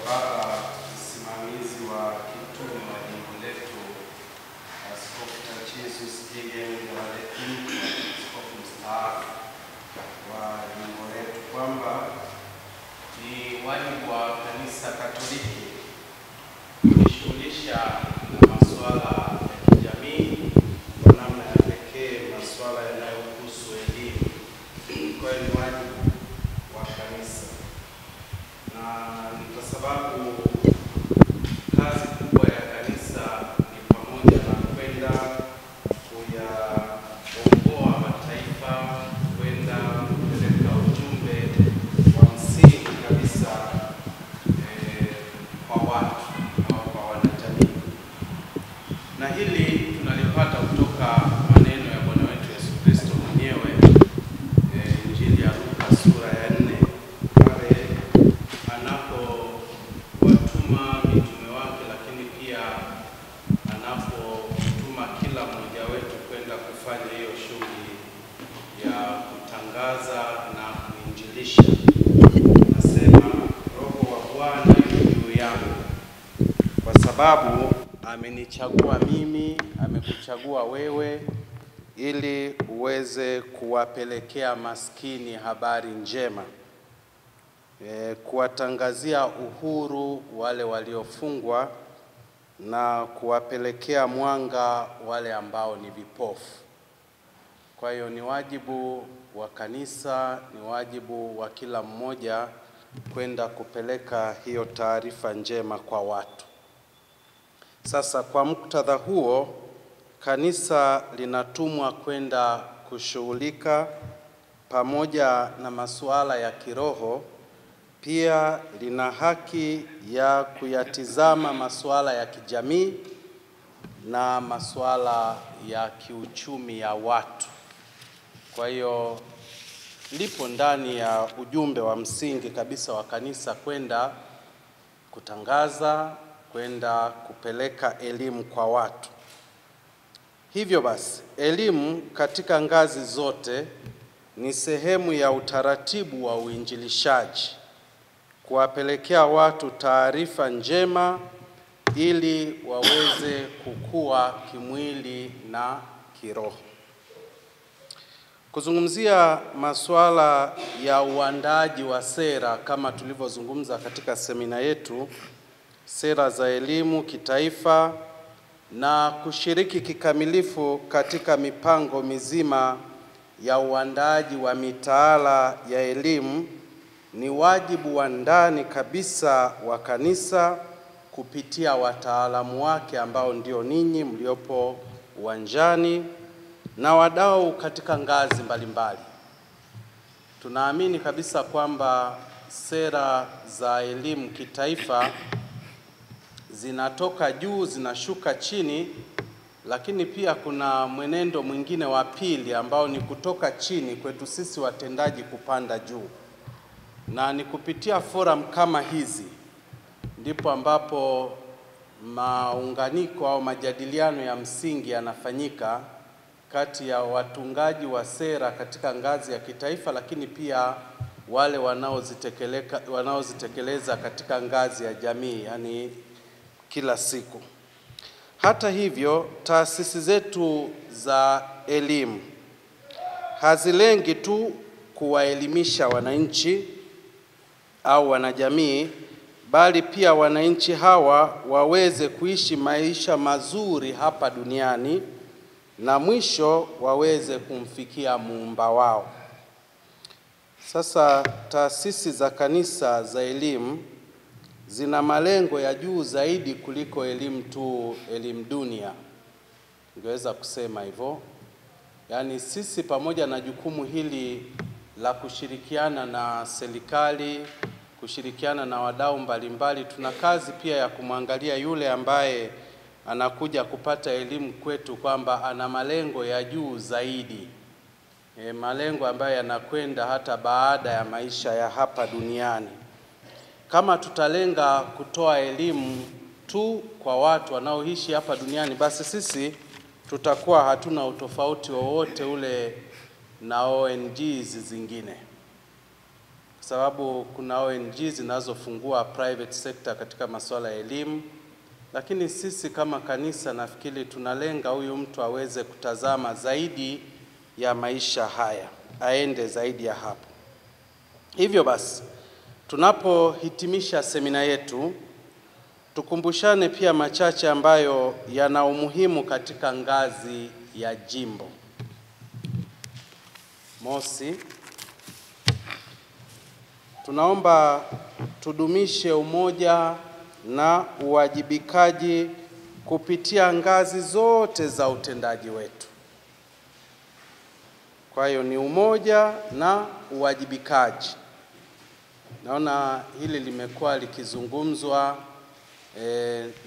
Baba msimamizi wa kitume wa jimbo letu, Askofu Tarcisius Gideon Ngabaleki, askofu mstaafu wa jimbo letu, kwamba ni wajibu wa Kanisa Katoliki kujishughulisha na masuala ya kijamii, kwa namna ya pekee masuala yanayohusu elimu. Kwa hiyo ni wajibu wa kanisa, na ni kwa sababu kazi kubwa ya kanisa ni pamoja na kwenda kuyaongoa mataifa, kwenda kupeleka ujumbe wa msingi kabisa kwa watu au kwa wanajamii. Na hili tunalipata kutoka maneno ya Bwana wetu Yesu Kristo mwenyewe, Injili ya Luka sura ya 4, pale anapowatuma mitume wake, lakini pia anapotuma kila mmoja wetu kwenda kufanya hiyo shughuli ya kutangaza na kuinjilisha. Nasema Roho wa Bwana yu juu yangu, kwa sababu amenichagua mimi, amekuchagua wewe, ili uweze kuwapelekea maskini habari njema, kuwatangazia uhuru wale waliofungwa, na kuwapelekea mwanga wale ambao ni vipofu. Kwa hiyo ni wajibu wa kanisa, ni wajibu wa kila mmoja kwenda kupeleka hiyo taarifa njema kwa watu. Sasa kwa muktadha huo, kanisa linatumwa kwenda kushughulika pamoja na masuala ya kiroho. Pia lina haki ya kuyatizama masuala ya kijamii na masuala ya kiuchumi ya watu. Kwa hiyo lipo ndani ya ujumbe wa msingi kabisa wa kanisa kwenda kutangaza, kwenda kupeleka elimu kwa watu. Hivyo basi, elimu katika ngazi zote ni sehemu ya utaratibu wa uinjilishaji, kuwapelekea watu taarifa njema ili waweze kukua kimwili na kiroho. Kuzungumzia masuala ya uandaaji wa sera, kama tulivyozungumza katika semina yetu, sera za elimu kitaifa, na kushiriki kikamilifu katika mipango mizima ya uandaaji wa mitaala ya elimu, ni wajibu wa ndani kabisa wa kanisa kupitia wataalamu wake ambao ndio ninyi mliopo uwanjani na wadau katika ngazi mbalimbali. Tunaamini kabisa kwamba sera za elimu kitaifa zinatoka juu zinashuka chini, lakini pia kuna mwenendo mwingine wa pili ambao ni kutoka chini kwetu sisi watendaji kupanda juu. Na ni kupitia forum kama hizi ndipo ambapo maunganiko au majadiliano ya msingi yanafanyika kati ya watungaji wa sera katika ngazi ya kitaifa, lakini pia wale wanaozitekeleza katika ngazi ya jamii, yani kila siku. Hata hivyo, taasisi zetu za elimu hazilengi tu kuwaelimisha wananchi au wanajamii, bali pia wananchi hawa waweze kuishi maisha mazuri hapa duniani na mwisho waweze kumfikia muumba wao. Sasa taasisi za kanisa za elimu zina malengo ya juu zaidi kuliko elimu tu, elimu dunia. Ningeweza kusema hivyo. Yaani sisi pamoja na jukumu hili la kushirikiana na serikali, kushirikiana na wadau mbalimbali, tuna kazi pia ya kumwangalia yule ambaye anakuja kupata elimu kwetu kwamba ana malengo ya juu zaidi. Malengo ambayo yanakwenda hata baada ya maisha ya hapa duniani. Kama tutalenga kutoa elimu tu kwa watu wanaoishi hapa duniani, basi sisi tutakuwa hatuna utofauti wowote ule na ONGs zingine. sababu kuna ONG zinazofungua private sector katika masuala ya elimu, lakini sisi kama kanisa nafikiri tunalenga huyu mtu aweze kutazama zaidi ya maisha haya, aende zaidi ya hapo. Hivyo basi, tunapohitimisha semina yetu, tukumbushane pia machache ambayo yana umuhimu katika ngazi ya jimbo. Mosi, tunaomba tudumishe umoja na uwajibikaji kupitia ngazi zote za utendaji wetu. Kwa hiyo ni umoja na uwajibikaji. Naona hili limekuwa likizungumzwa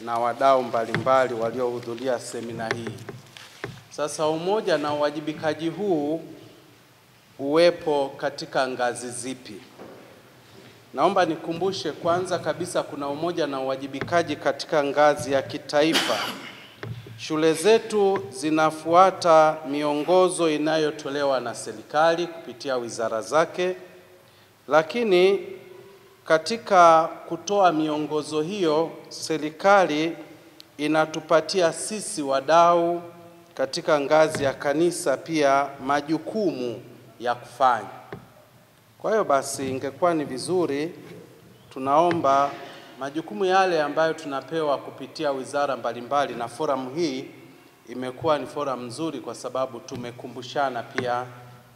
na wadau mbalimbali waliohudhuria semina hii. Sasa umoja na uwajibikaji huu uwepo katika ngazi zipi? Naomba nikumbushe, kwanza kabisa kuna umoja na uwajibikaji katika ngazi ya kitaifa. Shule zetu zinafuata miongozo inayotolewa na serikali kupitia wizara zake, lakini katika kutoa miongozo hiyo, serikali inatupatia sisi wadau katika ngazi ya kanisa pia majukumu ya kufanya. Kwa hiyo basi ingekuwa ni vizuri, tunaomba majukumu yale ambayo tunapewa kupitia wizara mbalimbali, na forum hii imekuwa ni forum nzuri kwa sababu tumekumbushana pia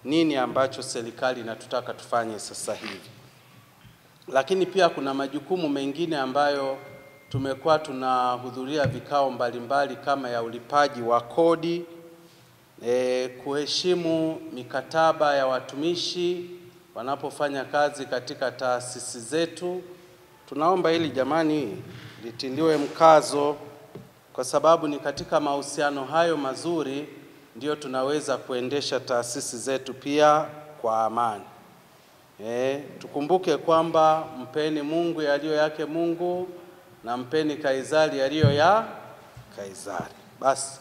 nini ambacho serikali inatutaka tufanye sasa hivi. Lakini pia kuna majukumu mengine ambayo tumekuwa tunahudhuria vikao mbalimbali kama ya ulipaji wa kodi, kuheshimu mikataba ya watumishi wanapofanya kazi katika taasisi zetu. Tunaomba hili jamani litiliwe mkazo, kwa sababu ni katika mahusiano hayo mazuri ndio tunaweza kuendesha taasisi zetu pia kwa amani. Tukumbuke kwamba mpeni Mungu yaliyo yake Mungu na mpeni Kaisari yaliyo ya Kaisari. Basi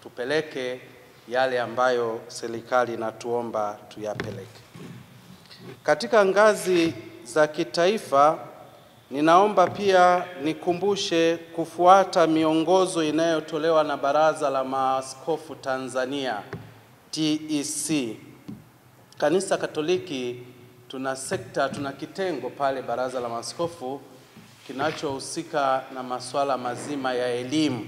tupeleke yale ambayo serikali inatuomba tuyapeleke. Katika ngazi za kitaifa, ninaomba pia nikumbushe kufuata miongozo inayotolewa na Baraza la Maaskofu Tanzania, TEC. Kanisa Katoliki tuna kitengo pale Baraza la Maaskofu kinachohusika na masuala mazima ya elimu.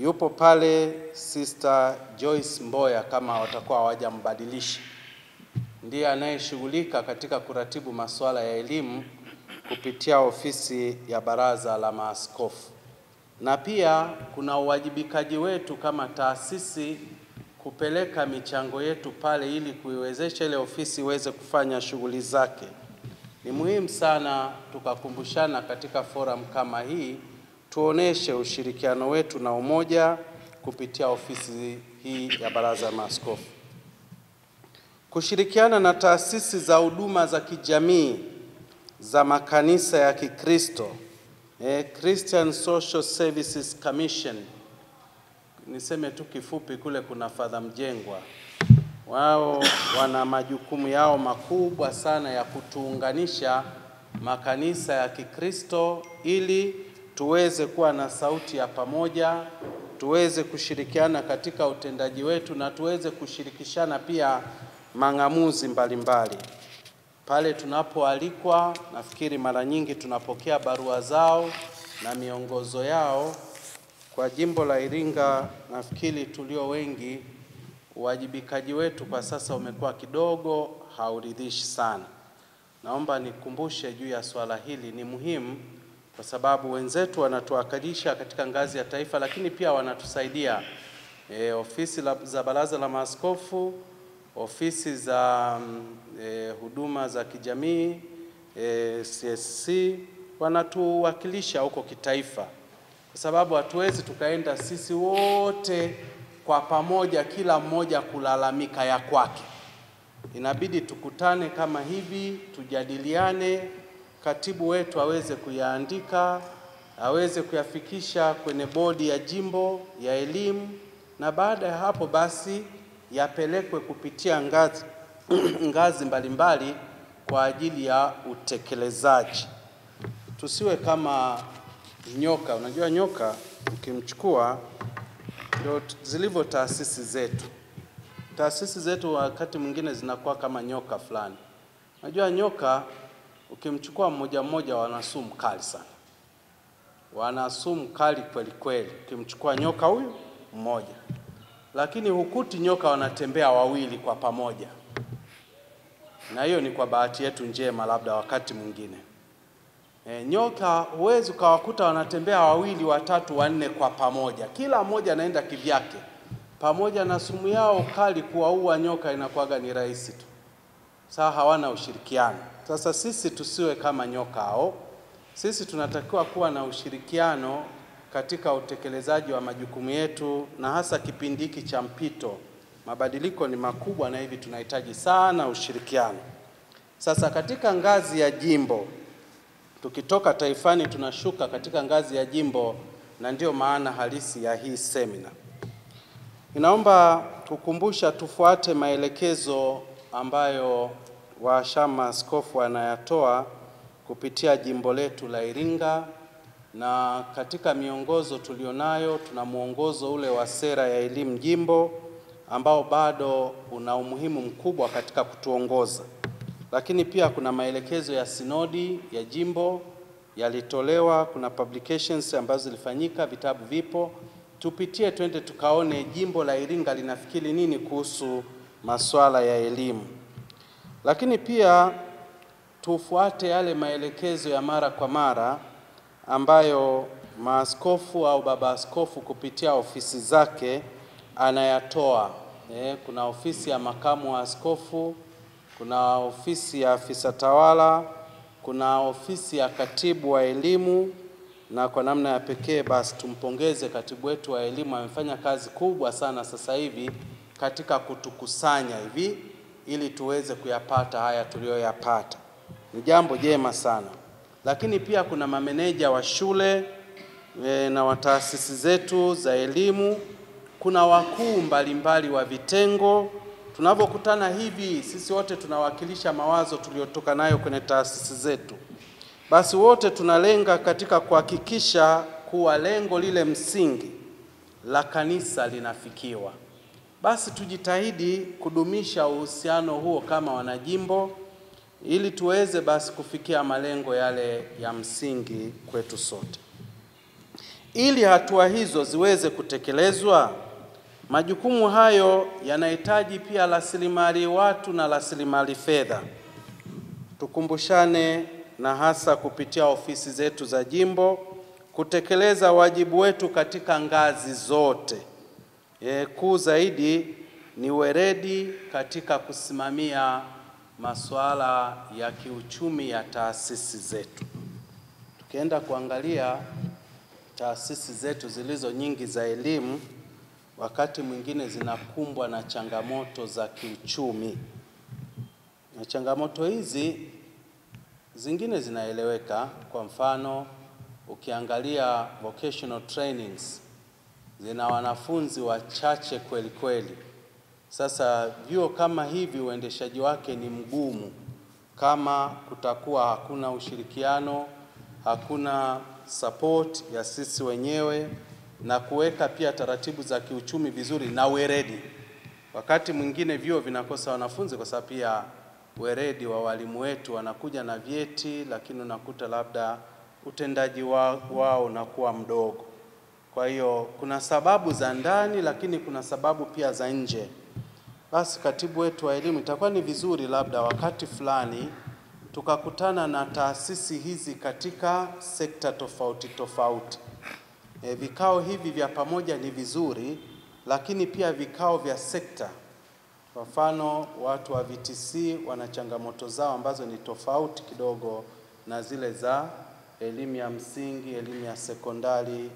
Yupo pale Sister Joyce Mboya, kama watakuwa hawajambadilisha, ndiye anayeshughulika katika kuratibu masuala ya elimu kupitia ofisi ya Baraza la Maaskofu. Na pia kuna uwajibikaji wetu kama taasisi kupeleka michango yetu pale ili kuiwezesha ile ofisi iweze kufanya shughuli zake. Ni muhimu sana tukakumbushana katika forum kama hii, tuoneshe ushirikiano wetu na umoja kupitia ofisi hii ya Baraza la Maaskofu. Kushirikiana na taasisi za huduma za kijamii za makanisa ya Kikristo, Christian Social Services Commission. Niseme tu kifupi, kule kuna Father Mjengwa. Wao wana majukumu yao makubwa sana ya kutuunganisha makanisa ya Kikristo ili tuweze kuwa na sauti ya pamoja, tuweze kushirikiana katika utendaji wetu na tuweze kushirikishana pia mang'amuzi mbalimbali. Pale tunapoalikwa, nafikiri mara nyingi tunapokea barua zao na miongozo yao. Kwa jimbo la Iringa, nafikiri tulio wengi, uwajibikaji wetu kwa sasa umekuwa kidogo hauridhishi sana. Naomba nikumbushe juu ya swala hili, ni muhimu kwa sababu wenzetu wanatuwakilisha katika ngazi ya taifa, lakini pia wanatusaidia ofisi za Baraza la Maaskofu, ofisi za huduma za kijamii, CSC, wanatuwakilisha huko kitaifa. Kwa sababu hatuwezi tukaenda sisi wote kwa pamoja, kila mmoja kulalamika ya kwake. Inabidi tukutane kama hivi, tujadiliane, katibu wetu aweze kuyaandika, aweze kuyafikisha kwenye bodi ya jimbo ya elimu, na baada ya hapo basi yapelekwe kupitia ngazi mbalimbali kwa ajili ya utekelezaji. Tusiwe kama nyoka. Unajua nyoka ukimchukua, ndio zilivyo taasisi zetu. Taasisi zetu wakati mwingine zinakuwa kama nyoka fulani. Unajua nyoka ukimchukua mmoja mmoja wana sumu kali sana. Wana sumu kali kweli kweli ukimchukua nyoka huyu mmoja. Lakini hukuti nyoka wanatembea wawili kwa pamoja. Na hiyo ni kwa bahati yetu njema labda wakati mwingine. Nyoka huwezi ukawakuta wanatembea wawili, watatu, wanne kwa pamoja. Kila mmoja anaenda kivyake. Pamoja na sumu yao kali, kuwaua nyoka inakuwaga ni rahisi tu. Sasa hawana ushirikiano. Sasa sisi tusiwe kama nyoka hao. Sisi tunatakiwa kuwa na ushirikiano katika utekelezaji wa majukumu yetu, na hasa kipindi hiki cha mpito. Mabadiliko ni makubwa na hivi tunahitaji sana ushirikiano. Sasa katika ngazi ya jimbo, tukitoka taifani tunashuka katika ngazi ya jimbo, na ndio maana halisi ya hii semina. Ninaomba kukumbusha tufuate maelekezo ambayo washama askofu anayatoa kupitia jimbo letu la Iringa, na katika miongozo tulionayo tuna muongozo ule wa sera ya elimu jimbo ambao bado una umuhimu mkubwa katika kutuongoza. Lakini pia kuna maelekezo ya sinodi ya jimbo yalitolewa, kuna publications ambazo zilifanyika, vitabu vipo. Tupitie twende tukaone jimbo la Iringa linafikiri nini kuhusu masuala ya elimu. Lakini pia tufuate yale maelekezo ya mara kwa mara ambayo maaskofu au baba askofu kupitia ofisi zake anayatoa. Kuna ofisi ya makamu wa askofu, kuna ofisi ya afisa tawala, kuna ofisi ya katibu wa elimu, na kwa namna ya pekee basi tumpongeze katibu wetu wa elimu. Amefanya kazi kubwa sana sasa hivi katika kutukusanya hivi ili tuweze kuyapata haya tuliyoyapata. Ni jambo jema sana. Lakini pia kuna mameneja wa shule na wa taasisi zetu za elimu, kuna wakuu mbalimbali wa vitengo. Tunapokutana hivi sisi wote tunawakilisha mawazo tuliyotoka nayo kwenye taasisi zetu. Basi wote tunalenga katika kuhakikisha kuwa lengo lile msingi la kanisa linafikiwa. Basi tujitahidi kudumisha uhusiano huo kama wanajimbo ili tuweze basi kufikia malengo yale ya msingi kwetu sote. Ili hatua hizo ziweze kutekelezwa, majukumu hayo yanahitaji pia rasilimali watu na rasilimali fedha. Tukumbushane na hasa kupitia ofisi zetu za jimbo kutekeleza wajibu wetu katika ngazi zote. Kuu zaidi ni weledi katika kusimamia masuala ya kiuchumi ya taasisi zetu. Tukienda kuangalia taasisi zetu zilizo nyingi za elimu, wakati mwingine zinakumbwa na changamoto za kiuchumi. Na changamoto hizi zingine zinaeleweka. Kwa mfano, ukiangalia vocational trainings zina wanafunzi wachache kweli kweli. Sasa vyuo kama hivi uendeshaji wake ni mgumu kama kutakuwa hakuna ushirikiano, hakuna support ya sisi wenyewe, na kuweka pia taratibu za kiuchumi vizuri na weledi. Wakati mwingine vyuo vinakosa wanafunzi kwa sababu pia weledi wa walimu wetu wanakuja na vyeti, lakini unakuta labda utendaji wao unakuwa mdogo. Kwa hiyo kuna sababu za ndani, lakini kuna sababu pia za nje. Basi katibu wetu wa elimu, itakuwa ni vizuri labda wakati fulani tukakutana na taasisi hizi katika sekta tofauti tofauti. Vikao hivi vya pamoja ni vizuri, lakini pia vikao vya sekta. Kwa mfano, watu wa VTC wana changamoto zao ambazo ni tofauti kidogo na zile za elimu ya msingi, elimu ya sekondari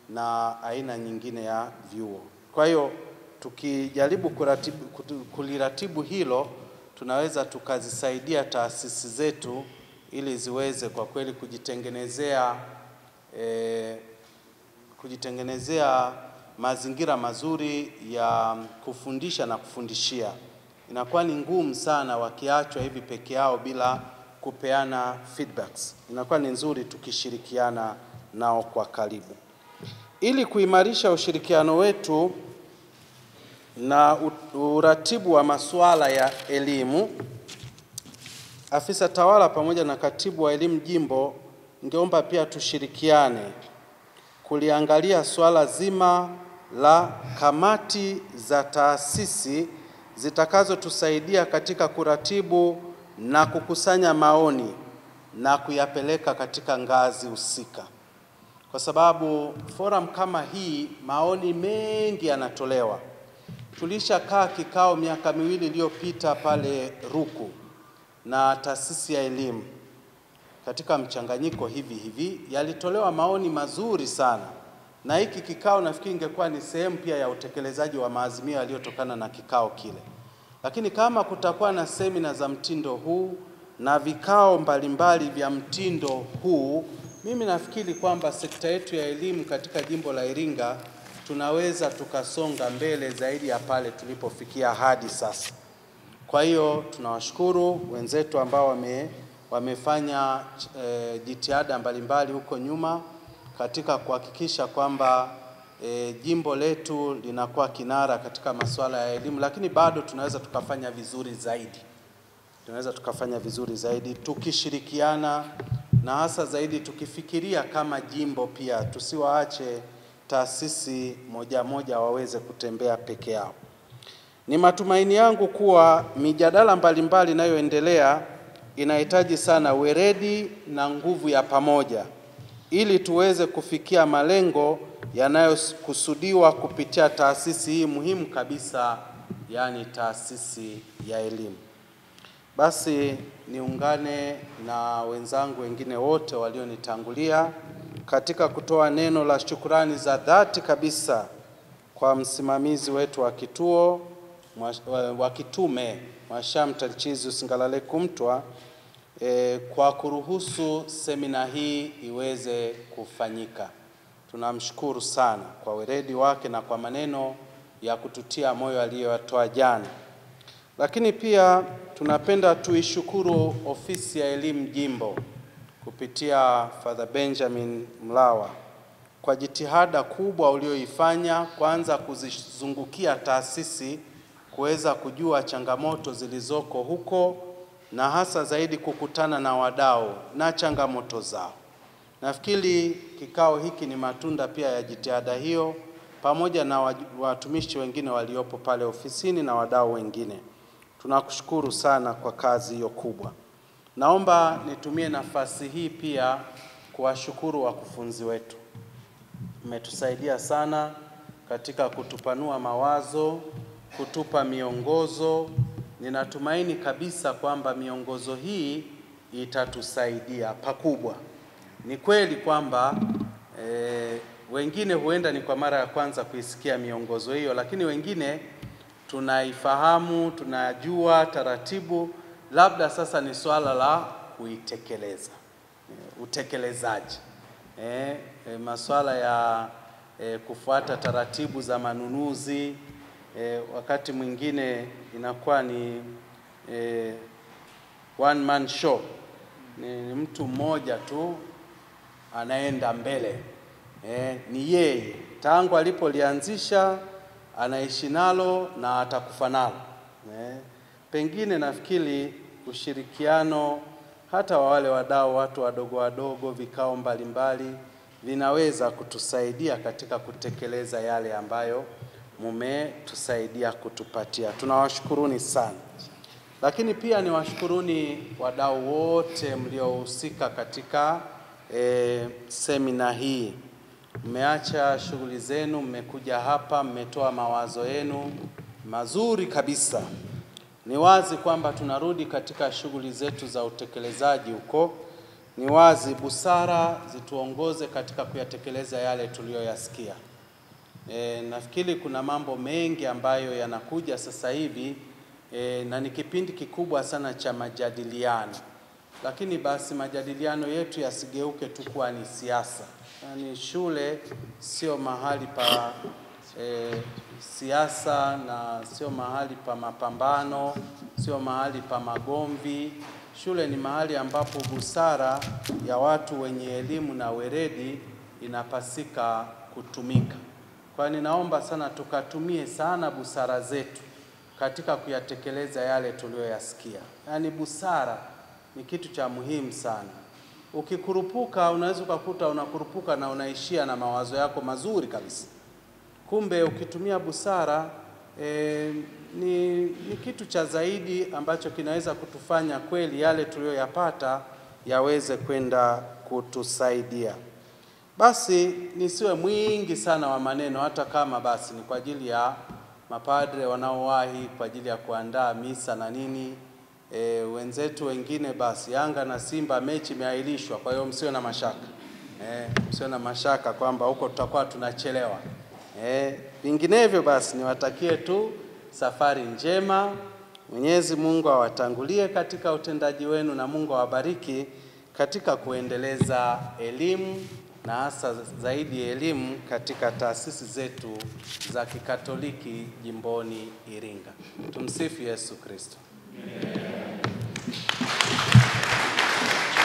na aina nyingine ya vyuo. Kwa hiyo tukijaribu kuliratibu hilo, tunaweza tukazisaidia taasisi zetu ili ziweze kwa kweli kujitengenezea mazingira mazuri ya kufundisha na kufundishia. inakuwa ni ngumu sana wakiachwa hivi peke yao bila kupeana feedbacks. Inakuwa ni nzuri tukishirikiana nao kwa karibu. Ili kuimarisha ushirikiano wetu na uratibu wa masuala ya elimu, afisa tawala pamoja na katibu wa elimu jimbo ningeomba pia tushirikiane kuliangalia swala zima la kamati za taasisi zitakazotusaidia katika kuratibu na kukusanya maoni na kuyapeleka katika ngazi husika. Kwa sababu forum kama hii maoni mengi yanatolewa. Tulishakaa kikao miaka miwili iliyopita pale Ruku na taasisi ya elimu. Katika mchanganyiko hivi yalitolewa maoni mazuri sana. Na hiki kikao nafikiri ingekuwa ni sehemu pia ya utekelezaji wa maazimio yaliyotokana na kikao kile. Lakini kama kutakuwa na semina za mtindo huu na vikao mbalimbali vya mtindo huu, mimi nafikiri kwamba sekta yetu ya elimu katika jimbo la Iringa tunaweza tukasonga mbele zaidi ya pale tulipofikia hadi sasa. Kwa hiyo tunawashukuru wenzetu ambao wamefanya jitihada mbalimbali huko nyuma katika kuhakikisha kwamba jimbo letu linakuwa kinara katika masuala ya elimu, lakini bado tunaweza tukafanya vizuri zaidi. Tukishirikiana na hasa zaidi tukifikiria kama jimbo pia, tusiwaache taasisi moja waweze kutembea peke yao. Ni matumaini yangu kuwa mijadala mbalimbali inayoendelea inahitaji sana weledi na nguvu ya pamoja ili tuweze kufikia malengo yanayokusudiwa kupitia taasisi hii muhimu kabisa, yani taasisi ya elimu. Basi niungane na wenzangu wengine wote walionitangulia katika kutoa neno la shukrani za dhati kabisa kwa msimamizi wetu wa kituo wa kitume Mhashamu Tarcisius Ngalalekhu Mtwa kwa kuruhusu semina hii iweze kufanyika. Tunamshukuru sana kwa weledi wake na kwa maneno ya kututia moyo aliyotoa jana. Lakini pia tunapenda tuishukuru ofisi ya elimu jimbo kupitia Father Benjamin Mlawa kwa jitihada kubwa ulioifanya, kwanza kuzizungukia taasisi kuweza kujua changamoto zilizoko huko na hasa zaidi kukutana na wadau na changamoto zao. Nafikiri kikao hiki ni matunda pia ya jitihada hiyo pamoja na watumishi wengine waliopo pale ofisini na wadau wengine. Tunakushukuru sana kwa kazi hiyo kubwa. Naomba nitumie nafasi hii pia kuwashukuru wakufunzi wetu. Mmetusaidia sana katika kutupanua mawazo, kutupa miongozo. Ninatumaini kabisa kwamba miongozo hii itatusaidia pakubwa. Ni kweli kwamba wengine huenda ni kwa mara ya kwanza kuisikia miongozo hiyo, lakini wengine tunaifahamu, tunajua taratibu, labda sasa ni swala la kuitekeleza. Utekelezaji. Masuala ya kufuata taratibu za manunuzi, wakati mwingine inakuwa ni one man show. Ni mtu mmoja tu anaenda mbele. Ni yeye tangu alipolianzisha anaishi nalo na atakufa nalo. Pengine nafikiri ushirikiano hata wa wale wadau, watu wadogo, vikao mbalimbali vinaweza kutusaidia katika kutekeleza yale ambayo mumetusaidia kutupatia. Tunawashukuruni sana. Lakini pia niwashukuruni wadau wote mliohusika katika semina hii. Mmeacha shughuli zenu, mmekuja hapa, mmetoa mawazo yenu mazuri kabisa. Ni wazi kwamba tunarudi katika shughuli zetu za utekelezaji huko. Ni wazi busara zituongoze katika kuyatekeleza yale tuliyoyasikia. Nafikiri kuna mambo mengi ambayo yanakuja sasa hivi na ni kipindi kikubwa sana cha majadiliano. Lakini basi majadiliano yetu yasigeuke tu kuwa ni siasa. Yaani shule sio mahali pa siasa na sio mahali pa mapambano, sio mahali pa magomvi. Shule ni mahali ambapo busara ya watu wenye elimu na weledi inapasika kutumika. Kwa ninaomba sana tukatumie sana busara zetu katika kuyatekeleza yale tuliyoyasikia. Yaani busara ni kitu cha muhimu sana. Ukikurupuka unaweza ukakuta unakurupuka na unaishia na mawazo yako mazuri kabisa. Kumbe ukitumia busara ni kitu cha zaidi ambacho kinaweza kutufanya kweli yale tuliyoyapata yaweze kwenda kutusaidia. Basi nisiwe mwingi sana wa maneno, hata kama basi ni kwa ajili ya mapadre wanaowahi kwa ajili ya kuandaa misa na nini. Wenzetu wengine basi Yanga na Simba mechi imeahirishwa, kwa hiyo msiwe na mashaka. Msiwe na mashaka kwamba huko tutakuwa tunachelewa. Vinginevyo basi niwatakie tu safari njema. Mwenyezi Mungu awatangulie katika utendaji wenu na Mungu awabariki katika kuendeleza elimu na hasa zaidi elimu katika taasisi zetu za Kikatoliki jimboni Iringa. Tumsifu Yesu Kristo. Amen.